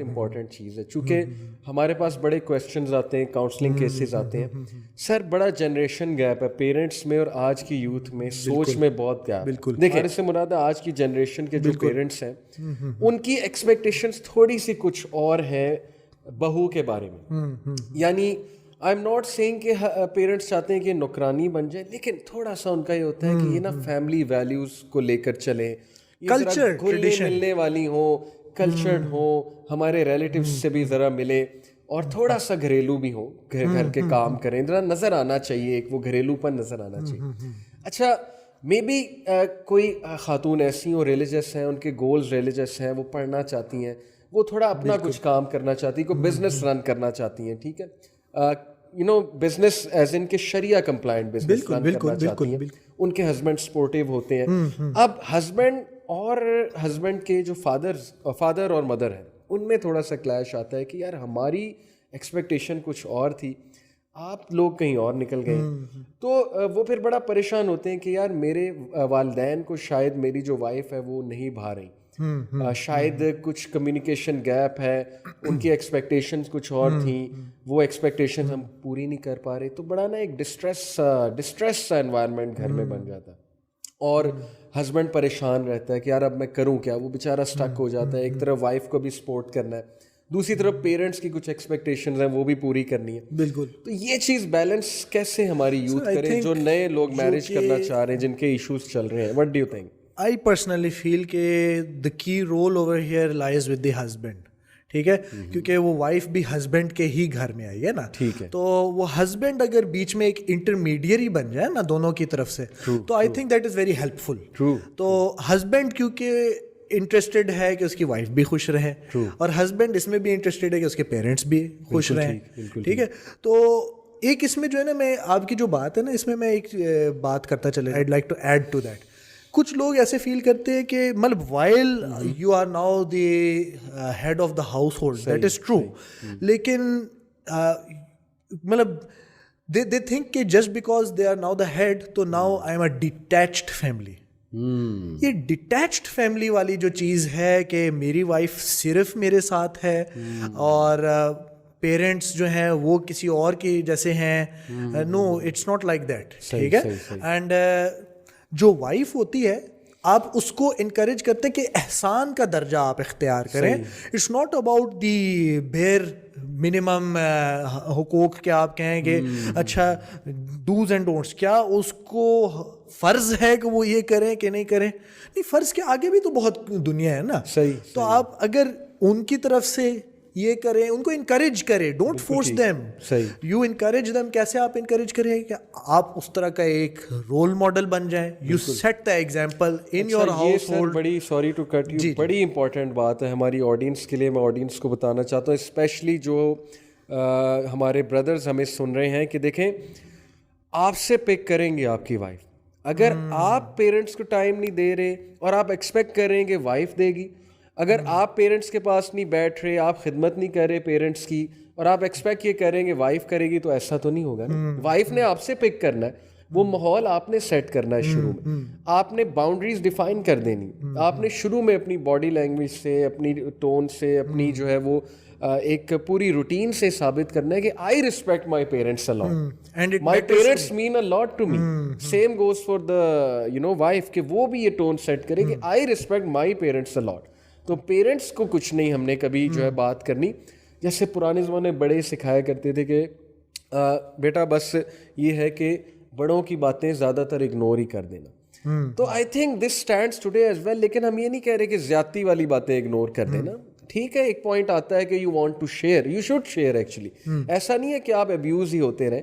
Important چیز ہے. چونکہ ہمارے پاس بڑے کویشچنز آتے ہیں, کاؤنسلنگ کیسز آتے ہیں. سر بڑا جنریشن گیپ ہے پیرنٹس میں اور آج کی یوتھ میں, سوچ میں بہت گیپ. بالکل. دیکھیں اس سے مراد ہے آج کی جنریشن کے جو پیرنٹس ہیں ان کی ایکسپیکٹیشنز تھوڑی سی کچھ اور ہیں بہو کے بارے میں. یعنی آئی ایم ناٹ سیئنگ کہ پیرنٹس چاہتے ہیں کہ نوکرانی بن جائے, لیکن تھوڑا سا ان کا یہ ہوتا ہے کہ یہ نا فیملی ویلیوز کو لے کر چلیں, کلچر گھلنے ملنے والی ہوں, کلچرڈ ہوں, ہمارے ریلیٹیوز سے بھی ذرا ملے, اور تھوڑا سا گھریلو بھی ہو, گھر کے کام کریں, ذرا نظر آنا چاہیے, ایک وہ گھریلو پن نظر آنا چاہیے. اچھا مے بی کوئی خاتون ایسی ہوں ریلیجس ہیں, ان کے گولز ریلیجس ہیں, وہ پڑھنا چاہتی ہیں, وہ تھوڑا اپنا کچھ کام کرنا چاہتی ہیں, کوئی بزنس رن کرنا چاہتی ہیں, ٹھیک ہے, بزنس ایز ان کے شریعہ کمپلائنٹ بزنس رن کرنا چاہتی ہیں, ان کے ہسبینڈ سپورٹیو ہوتے ہیں. اب ہسبینڈ کے جو فادر اور مدر ہیں ان میں تھوڑا سا کلیش آتا ہے کہ یار ہماری ایکسپیکٹیشن کچھ اور تھی, آپ لوگ کہیں اور نکل گئے. تو وہ پھر بڑا پریشان ہوتے ہیں کہ یار میرے والدین کو شاید میری جو وائف ہے وہ نہیں بھا رہی, شاید کچھ کمیونیکیشن گیپ ہے, ان کی ایکسپیکٹیشنز کچھ اور تھیں, وہ ایکسپیکٹیشنز ہم پوری نہیں کر پا رہے. تو بڑا نا ایک ڈسٹریس سا انوائرمنٹ گھر میں بن جاتا ہے, اور ہسبینڈ پریشان رہتا ہے کہ یار اب میں کروں کیا. وہ بیچارہ اسٹک ہو جاتا ہے, ایک طرف وائف کو بھی سپورٹ کرنا ہے, دوسری طرف پیرنٹس کی کچھ ایکسپیکٹیشنز ہیں وہ بھی پوری کرنی ہے. بالکل. تو یہ چیز بیلنس کیسے ہماری یوتھ کرے جو نئے لوگ میرج کرنا چاہ رہے ہیں, جن کے ایشوز چل رہے ہیں. What do you think? I personally feel کہ the key role over here lies with the husband. ٹھیک ہے, کیونکہ وہ وائف بھی ہسبینڈ کے ہی گھر میں آئی ہے نا, تو وہ ہسبینڈ اگر بیچ میں ایک انٹرمیڈیری بن جائے نا دونوں کی طرف سے, تو I think that is very helpful. تو ہسبینڈ کیونکہ انٹرسٹڈ ہے کہ اس کی وائف بھی خوش رہے, اور ہسبینڈ اس میں بھی انٹرسٹڈ ہے کہ اس کے پیرنٹس بھی خوش رہیں. ٹھیک ہے, تو ایک اس میں جو ہے نا, میں آپ کی جو بات ہے نا اس میں میں ایک بات کرتا چلے, I like to add to that. کچھ لوگ ایسے فیل کرتے ہیں کہ مطلب while you are now the head of the household, that is true, لیکن مطلب دے تھنک کہ just because they are now the head تو now I am a detached family. یہ ڈیٹیچڈ فیملی والی جو چیز ہے کہ میری وائف صرف میرے ساتھ ہے اور پیرنٹس جو ہیں وہ کسی اور کی جیسے ہیں, نو اٹس ناٹ لائک دیٹ. ٹھیک ہے, اینڈ جو وائف ہوتی ہے آپ اس کو انکریج کرتے ہیں کہ احسان کا درجہ آپ اختیار کریں. It's not about the bare minimum حقوق کہ آپ کہیں گے اچھا ڈوز اینڈ ڈونٹس, کیا اس کو فرض ہے کہ وہ یہ کریں کہ نہیں کریں. نہیں, فرض کے آگے بھی تو بہت دنیا ہے نا. تو آپ اگر ان کی طرف سے یہ کریں, ان کو انکریج کریں, don't force them, you encourage them. کیسے آپ انکریج کریں کہ آپ اس طرح کا ایک رول ماڈل بن جائیں, you set the example in your household. بڑی سوری ٹو کٹ یو, بڑی امپورٹنٹ بات ہے ہماری آڈینس کے لیے. میں آڈینس کو بتانا چاہتا ہوں, اسپیشلی جو ہمارے بردرز ہمیں سن رہے ہیں, کہ دیکھیں آپ سے پک کریں گے آپ کی وائف. اگر آپ پیرنٹس کو ٹائم نہیں دے رہے اور آپ ایکسپیکٹ کر رہے ہیں کہ وائف دے گی, اگر آپ پیرنٹس کے پاس نہیں بیٹھ رہے, آپ خدمت نہیں کر رہے پیرنٹس کی, اور آپ ایکسپیکٹ یہ کریں گے وائف کرے گی, تو ایسا تو نہیں ہوگا نا. وائف نے آپ سے پک کرنا ہے, وہ ماحول آپ نے سیٹ کرنا ہے شروع میں, آپ نے باؤنڈریز ڈیفائن کر دینی, آپ نے شروع میں اپنی باڈی لینگویج سے, اپنی ٹون سے, اپنی جو ہے وہ ایک پوری روٹین سے ثابت کرنا ہے کہ I respect my parents a lot, my parents mean a lot to me. Same goes for the wife, کہ وہ بھی یہ ٹون سیٹ کرے کہ I respect my parents a لاٹ. تو پیرنٹس کو کچھ نہیں ہم نے کبھی جو ہے بات کرنی, جیسے پرانے زمانے بڑے سکھایا کرتے تھے کہ بیٹا بس یہ ہے کہ بڑوں کی باتیں زیادہ تر اگنور ہی کر دینا. تو I think this stands today as well. لیکن ہم یہ نہیں کہہ رہے کہ زیادتی والی باتیں اگنور کر دینا. ٹھیک ہے, ایک پوائنٹ آتا ہے کہ you want to share, you should share actually. ایسا نہیں ہے کہ آپ ابیوز ہی ہوتے رہیں,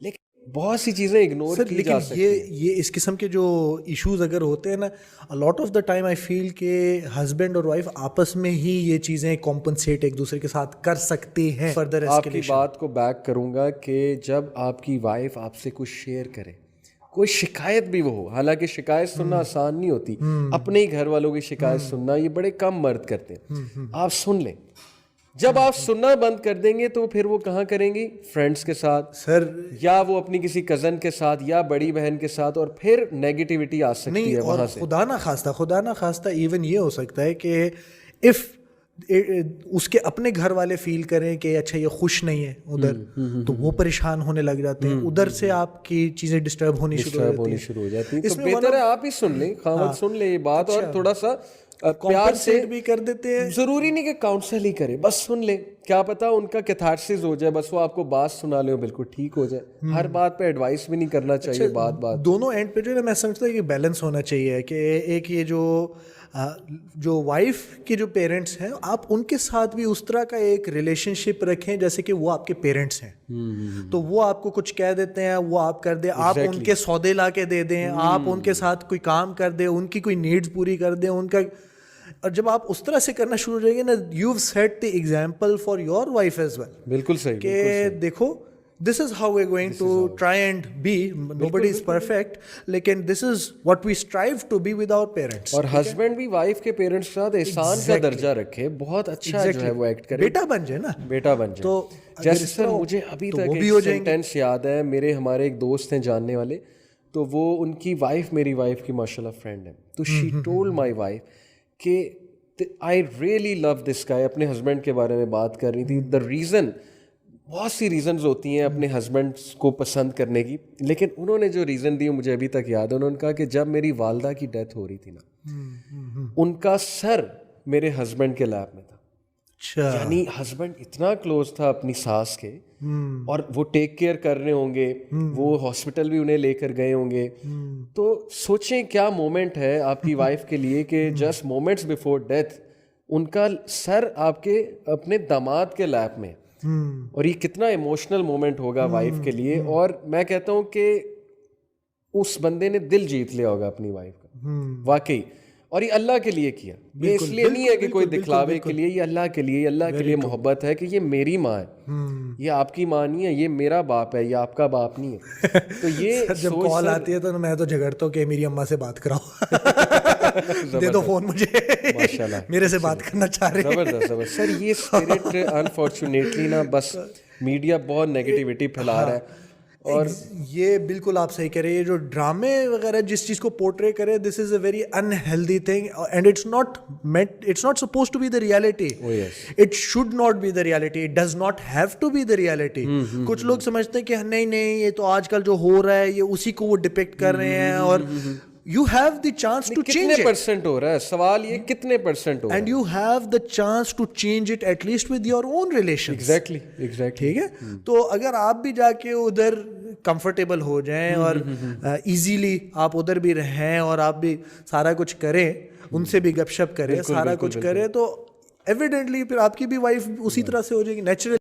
لیکن بہت سی چیزیں اگنور کی جا سکتی ہیں. یہ اس قسم کے جو ایشوز اگر ہوتے ہیں نا, a lot of the time I feel کہ ہسبینڈ اور وائف آپس میں ہی یہ چیزیں کمپنسیٹ ایک دوسرے کے ساتھ کر سکتے ہیں. فردر آپ کی بات کو بیک کروں گا کہ جب آپ کی وائف آپ سے کچھ شیئر کرے, کوئی شکایت بھی وہ ہو, حالانکہ شکایت سننا آسان نہیں ہوتی, اپنے ہی گھر والوں کی شکایت سننا یہ بڑے کم مرد کرتے ہیں, آپ سن لیں. جب آپ سننا بند کر دیں گے تو پھر وہ کہاں کریں گی, فرینڈس کے ساتھ سر, یا وہ اپنی کسی کزن کے ساتھ یا بڑی بہن کے ساتھ, اور پھر نیگیٹیوٹی آ سکتی ہے وہاں سے. خدا نہ خواستہ ایون یہ ہو سکتا ہے کہ اف اس کے اپنے گھر والے فیل کریں کہ اچھا یہ خوش نہیں ہے ادھر, تو وہ پریشان ہونے لگ جاتے ہیں, ادھر سے آپ کی چیزیں ڈسٹرب ہونی شروع ہو جاتی ہیں. تو بہتر ہے آپ ہی سن لیں, خاوند سن لیں یہ بات, اور تھوڑا سا پیار سے بھی کر دیتے ہیں. ضروری نہیں کہ کاؤنسل ہی کرے, بس سن لیں, کیا پتا ان کا کیتھارسس ہو جائے, بس وہ آپ کو بات سنا لے بالکل ٹھیک ہو جائے. ہر بات پہ ایڈوائس بھی نہیں کرنا چاہیے. بات دونوں اینڈ پہ جو ہے میں سمجھتا ہوں کہ بیلنس ہونا چاہیے, کہ ایک یہ جو وائف کے جو پیرنٹس ہیں آپ ان کے ساتھ بھی اس طرح کا ایک ریلیشن شپ رکھیں جیسے کہ وہ آپ کے پیرنٹس ہیں. تو وہ آپ کو کچھ کہہ دیتے ہیں, وہ آپ کر دیں, آپ ان کے سودے لا کے دے دیں, آپ ان کے ساتھ کوئی کام کر دیں, ان کی کوئی نیڈز پوری کر دیں ان کا. اور جب آپ اس طرح سے کرنا شروع ہو جائیں گے نا, you have set the example for your wife as well. بالکل صحیح, کہ دیکھو this is how we're going to try and be, nobody is perfect, لیکن this is what we strive to be with our parents. اور husband بھی wife کے parents کے ساتھ احسان کا درجہ رکھے, بہت اچھا جو ہے وہ ایکٹ کرے, بیٹا بن جائے نا, بیٹا بن جائے. تو جیسے سر مجھے ابھی تک ایک سینٹینس یاد ہے, میرے ہمارے ایک دوست ہیں جاننے والے, تو وہ ان کی وائف میری وائف کی ماشاء اللہ فرینڈ ہے, تو شی ٹولڈ مائی وائف کہ آئی ریئلی لو دس گائے, اپنے ہسبینڈ کے بارے میں بات کر رہی تھی. دا ریزن, بہت سی ریزنز ہوتی ہیں اپنے ہسبینڈ کو پسند کرنے کی, لیکن انہوں نے جو ریزن دی مجھے ابھی تک یاد ہے. انہوں نے کہا کہ جب میری والدہ کی ڈیتھ ہو رہی تھی نا, ان کا سر میرے ہسبینڈ کے لیپ میں تھا. یعنی ہسبینڈ اتنا کلوز تھا اپنی ساس کے, اور وہ ٹیک کیئر کر رہے ہوں گے, وہ ہاسپٹل بھی انہیں لے کر گئے ہوں گے. تو سوچیں کیا مومنٹ ہے آپ کی وائف کے لیے کہ just moments before death in کا سر آپ کے اپنے داماد کے لیپ میں, اور یہ کتنا ایموشنل مومنٹ ہوگا وائف کے لیے. اور میں کہتا ہوں کہ اس بندے نے دل جیت لیا ہوگا اپنی وائف کا واقعی, اور یہ اللہ کے لیے کیا, یہ اس لیے نہیں ہے کہ کوئی دکھلاوے کے لیے, یہ اللہ کے لیے, اللہ کے لیے محبت ہے کہ یہ میری ماں ہے, یہ آپ کی ماں نہیں ہے, یہ میرا باپ ہے, یہ آپ کا باپ نہیں ہے. تو یہ جب کال آتی ہے تو میں تو جھگڑتا ہوں کہ میری اماں سے بات کراؤ, دے دو فون مجھے, ماشاءاللہ میرے سے بات کرنا چاہ رہے ہیں. زبردست سر, یہ اسپرٹ انفارچونیٹلی نا بس میڈیا بہت نیگیٹیوٹی پھیلا رہا ہے. اور یہ بالکل آپ صحیح کہہ رہے ہیں, یہ جو ڈرامے وغیرہ جس چیز کو پورٹرے کرے, this is a very unhealthy thing, and it's not suppose to be the reality. It should not be the reality, it does not have to be the reality. کچھ لوگ سمجھتے ہیں کہ نہیں یہ تو آج کل جو ہو رہا ہے یہ اسی کو وہ ڈپکٹ کر رہے ہیں, اور you have the chance to change it. کتنے پرسنٹ ہو رہا ہے سوال, یہ کتنے پرسنٹ ہو رہا ہے, and you have the chance to change it at least with your own relations. exactly. ٹھیک ہے, تو اگر آپ بھی جا کے ادھر کمفرٹیبل ہو جائیں اور ایزیلی آپ ادھر بھی رہیں اور آپ بھی سارا کچھ کریں, ان سے بھی گپ شپ کریں, سارا کچھ کریں, تو ایویڈنٹلی پھر آپ کی بھی وائف اسی طرح سے ہو جائے گی نیچرل.